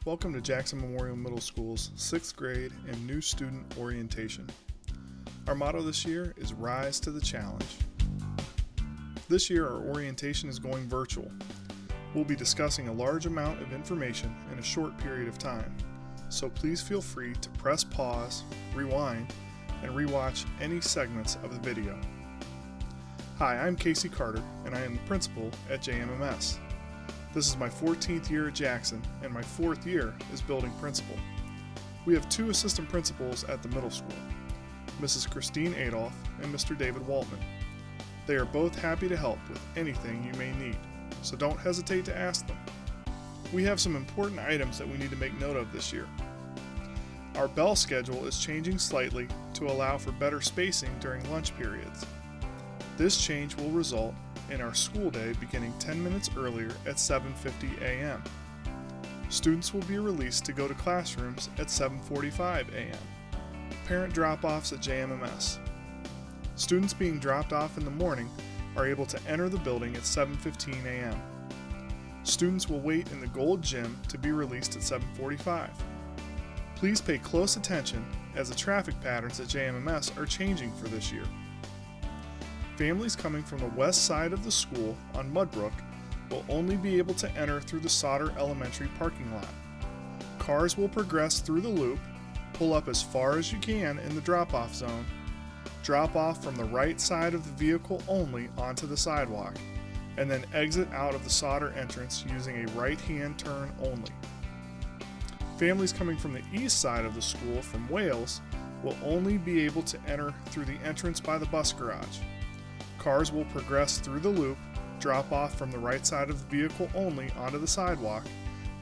welcome to Jackson Memorial Middle School's 6th grade and new student orientation. Our motto this year is Rise to the Challenge. This year our orientation is going virtual. We'll be discussing a large amount of information in a short period of time, so please feel free to press pause, rewind, and rewatch any segments of the video. Hi, I'm Casey Carter, and I am the principal at JMMS. This is my 14th year at Jackson, and my 4th year as building principal. We have 2 assistant principals at the middle school, Mrs. Christine Adolph and Mr. David Waltman. They are both happy to help with anything you may need, so don't hesitate to ask them. We have some important items that we need to make note of this year. Our bell schedule is changing slightly to allow for better spacing during lunch periods. This change will result in our school day beginning 10 minutes earlier at 7:50 a.m. Students will be released to go to classrooms at 7:45 a.m. Parent drop-offs at JMMS. Students being dropped off in the morning are able to enter the building at 7:15 a.m. Students will wait in the Gold Gym to be released at 7:45. Please pay close attention as the traffic patterns at JMMS are changing for this year. Families coming from the west side of the school on Mudbrook will only be able to enter through the Sauter Elementary parking lot. Cars will progress through the loop, pull up as far as you can in the drop-off zone, drop off from the right side of the vehicle only onto the sidewalk, and then exit out of the Sauter entrance using a right-hand turn only. Families coming from the east side of the school from Wales will only be able to enter through the entrance by the bus garage. Cars will progress through the loop, drop off from the right side of the vehicle only onto the sidewalk,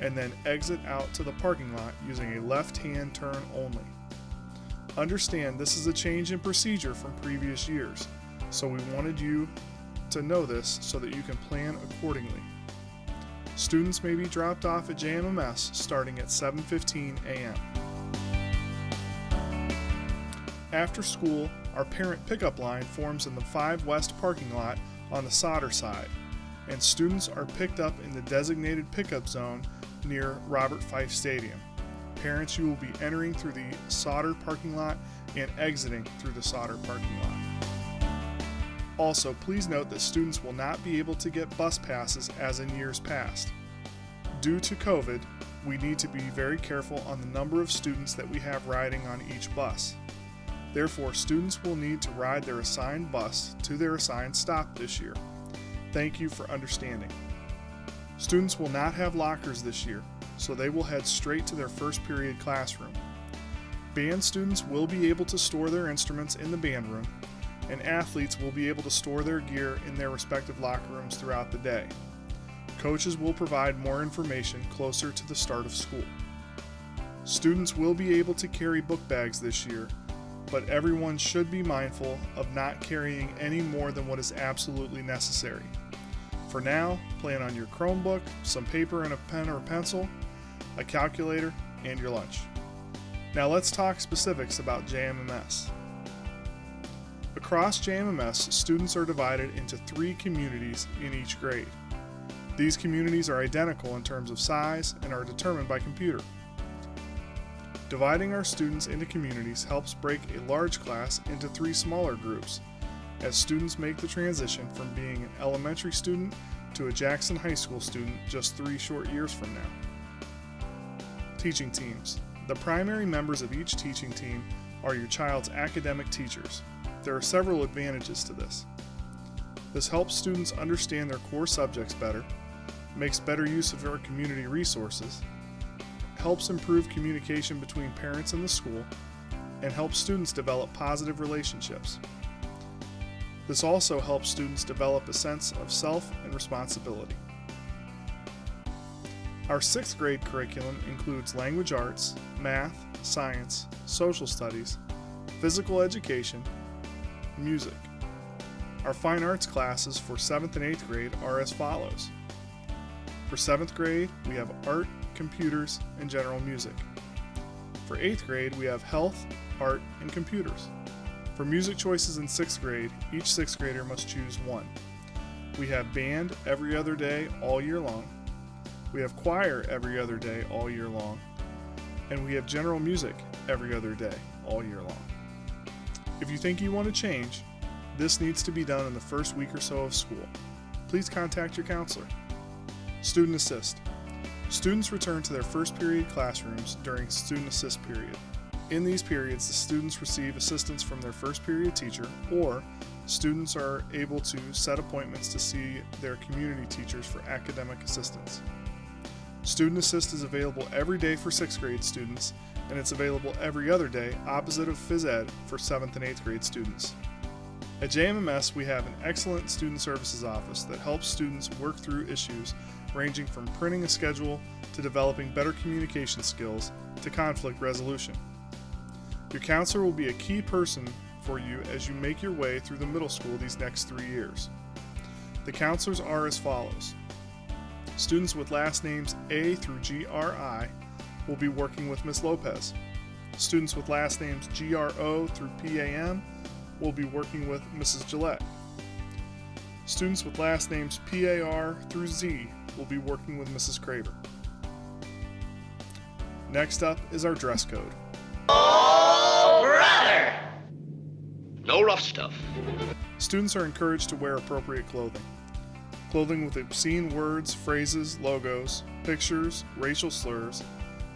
and then exit out to the parking lot using a left-hand turn only. Understand this is a change in procedure from previous years, so we wanted you to know this so that you can plan accordingly. Students may be dropped off at JMMS starting at 7:15 a.m. After school, our parent pickup line forms in the 5 West parking lot on the Sauter side, and students are picked up in the designated pickup zone near Robert Fife Stadium. Parents, you will be entering through the Sauter parking lot and exiting through the Sauter parking lot. Also, please note that students will not be able to get bus passes as in years past. Due to COVID, we need to be very careful on the number of students that we have riding on each bus. Therefore, students will need to ride their assigned bus to their assigned stop this year. Thank you for understanding. Students will not have lockers this year, so they will head straight to their first period classroom. Band students will be able to store their instruments in the band room, and athletes will be able to store their gear in their respective locker rooms throughout the day. Coaches will provide more information closer to the start of school. Students will be able to carry book bags this year, but everyone should be mindful of not carrying any more than what is absolutely necessary. For now, plan on your Chromebook, some paper and a pen or pencil, a calculator, and your lunch. Now let's talk specifics about JMMS. Across JMMS, students are divided into 3 communities in each grade. These communities are identical in terms of size and are determined by computer. Dividing our students into communities helps break a large class into 3 smaller groups, as students make the transition from being an elementary student to a Jackson High School student just 3 short years from now. Teaching teams. The primary members of each teaching team are your child's academic teachers. There are several advantages to this. This helps students understand their core subjects better, makes better use of our community resources, helps improve communication between parents and the school, and helps students develop positive relationships. This also helps students develop a sense of self and responsibility. Our 6th grade curriculum includes language arts, math, science, social studies, physical education, music. Our fine arts classes for 7th and 8th grade are as follows. For 7th grade, we have art, computers, and general music. For 8th grade, we have health, art, and computers. For music choices in 6th grade, each 6th grader must choose one. We have band every other day all year long. We have choir every other day all year long, and we have general music every other day all year long. If you think you want to change, this needs to be done in the first week or so of school. Please contact your counselor. Student Assist. Students return to their first period classrooms during Student Assist period. In these periods, the students receive assistance from their first period teacher, or students are able to set appointments to see their community teachers for academic assistance. Student Assist is available every day for 6th grade students, and it's available every other day opposite of Phys Ed for 7th and 8th grade students. At JMMS, we have an excellent student services office that helps students work through issues ranging from printing a schedule to developing better communication skills to conflict resolution. Your counselor will be a key person for you as you make your way through the middle school these next 3 years. The counselors are as follows. Students with last names A through GRI will be working with Ms. Lopez. Students with last names GRO through PAM will be working with Mrs. Gillette. Students with last names PAR through Z will be working with Mrs. Craver. Next up is our dress code. Oh, brother! No rough stuff. Students are encouraged to wear appropriate clothing. Clothing with obscene words, phrases, logos, pictures, racial slurs,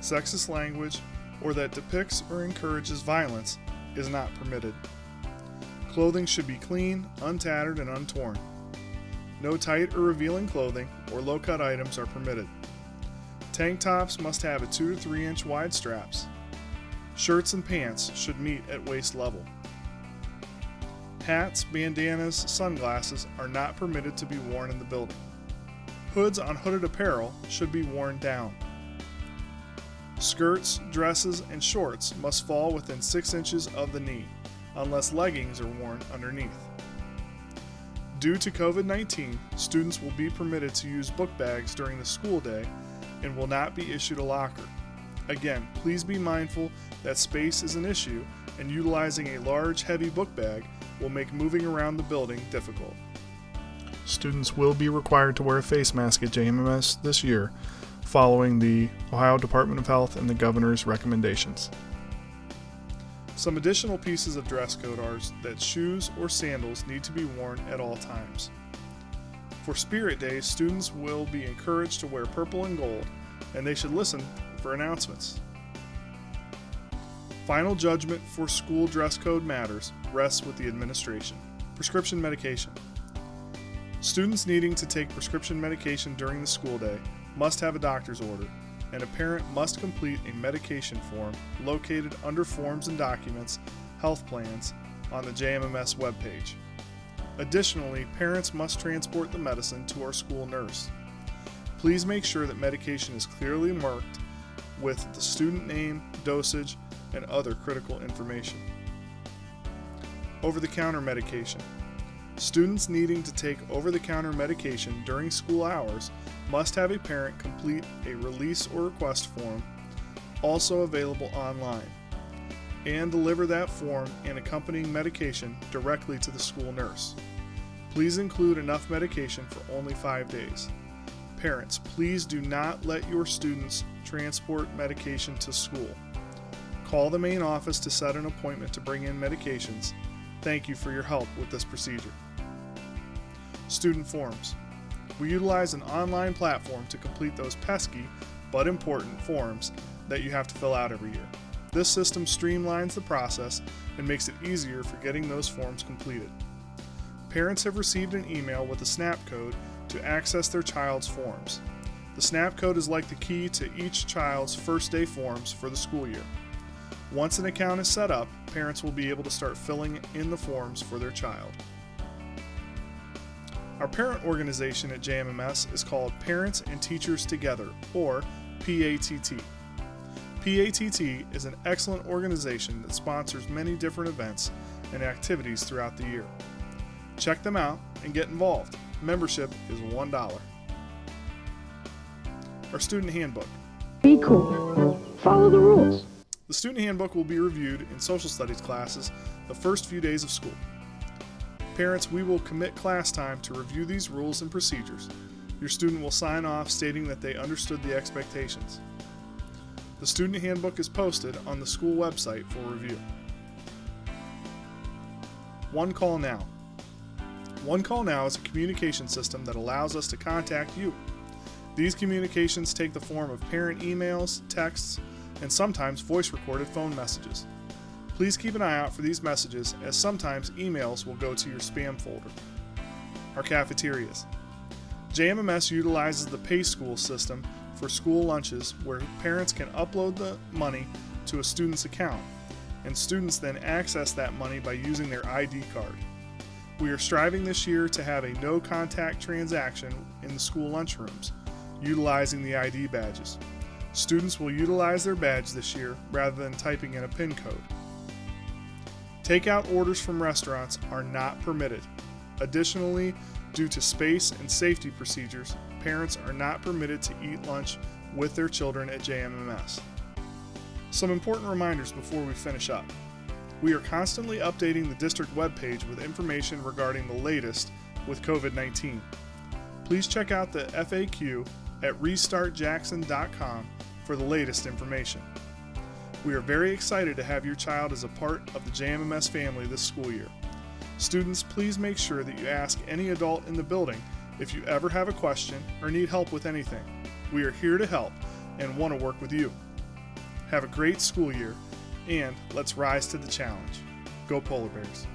sexist language, or that depicts or encourages violence is not permitted. Clothing should be clean, untattered, and untorn. No tight or revealing clothing or low-cut items are permitted. Tank tops must have a 2 to 3 inch wide straps. Shirts and pants should meet at waist level. Hats, bandanas, sunglasses are not permitted to be worn in the building. Hoods on hooded apparel should be worn down. Skirts, dresses, and shorts must fall within 6 inches of the knee, unless leggings are worn underneath. Due to COVID-19, students will be permitted to use book bags during the school day and will not be issued a locker. Again, please be mindful that space is an issue, and utilizing a large, heavy book bag will make moving around the building difficult. Students will be required to wear a face mask at JMMS this year, following the Ohio Department of Health and the governor's recommendations. Some additional pieces of dress code are that shoes or sandals need to be worn at all times. For Spirit Day, students will be encouraged to wear purple and gold, and they should listen for announcements. Final judgment for school dress code matters rests with the administration. Prescription medication. Students needing to take prescription medication during the school day must have a doctor's order, and a parent must complete a medication form located under Forms and Documents, Health Plans on the JMMS webpage. Additionally, parents must transport the medicine to our school nurse. Please make sure that medication is clearly marked with the student name, dosage, and other critical information. Over-the-counter medication. Students needing to take over-the-counter medication during school hours must have a parent complete a release or request form, also available online, and deliver that form and accompanying medication directly to the school nurse. Please include enough medication for only 5 days. Parents, please do not let your students transport medication to school. Call the main office to set an appointment to bring in medications. Thank you for your help with this procedure. Student forms. We utilize an online platform to complete those pesky but important forms that you have to fill out every year. This system streamlines the process and makes it easier for getting those forms completed. Parents have received an email with a SNAP code to access their child's forms. The SNAP code is like the key to each child's first day forms for the school year. Once an account is set up, parents will be able to start filling in the forms for their child. Our parent organization at JMMS is called Parents and Teachers Together, or PATT. PATT is an excellent organization that sponsors many different events and activities throughout the year. Check them out and get involved. Membership is $1. Our student handbook. Be cool. Follow the rules. The student handbook will be reviewed in social studies classes the first few days of school. Parents, we will commit class time to review these rules and procedures. Your student will sign off stating that they understood the expectations. The student handbook is posted on the school website for review. One Call Now. One Call Now is a communication system that allows us to contact you. These communications take the form of parent emails, texts, and sometimes voice-recorded phone messages. Please keep an eye out for these messages, as sometimes emails will go to your spam folder. Our cafeterias. JMMS utilizes the Pay School system for school lunches, where parents can upload the money to a student's account, and students then access that money by using their ID card. We are striving this year to have a no-contact transaction in the school lunchrooms, utilizing the ID badges. Students will utilize their badge this year rather than typing in a PIN code. Takeout orders from restaurants are not permitted. Additionally, due to space and safety procedures, parents are not permitted to eat lunch with their children at JMMS. Some important reminders before we finish up. We are constantly updating the district webpage with information regarding the latest with COVID-19. Please check out the FAQ at restartjackson.com for the latest information. We are very excited to have your child as a part of the JMMS family this school year. Students, please make sure that you ask any adult in the building if you ever have a question or need help with anything. We are here to help and want to work with you. Have a great school year, and let's rise to the challenge. Go Polar Bears.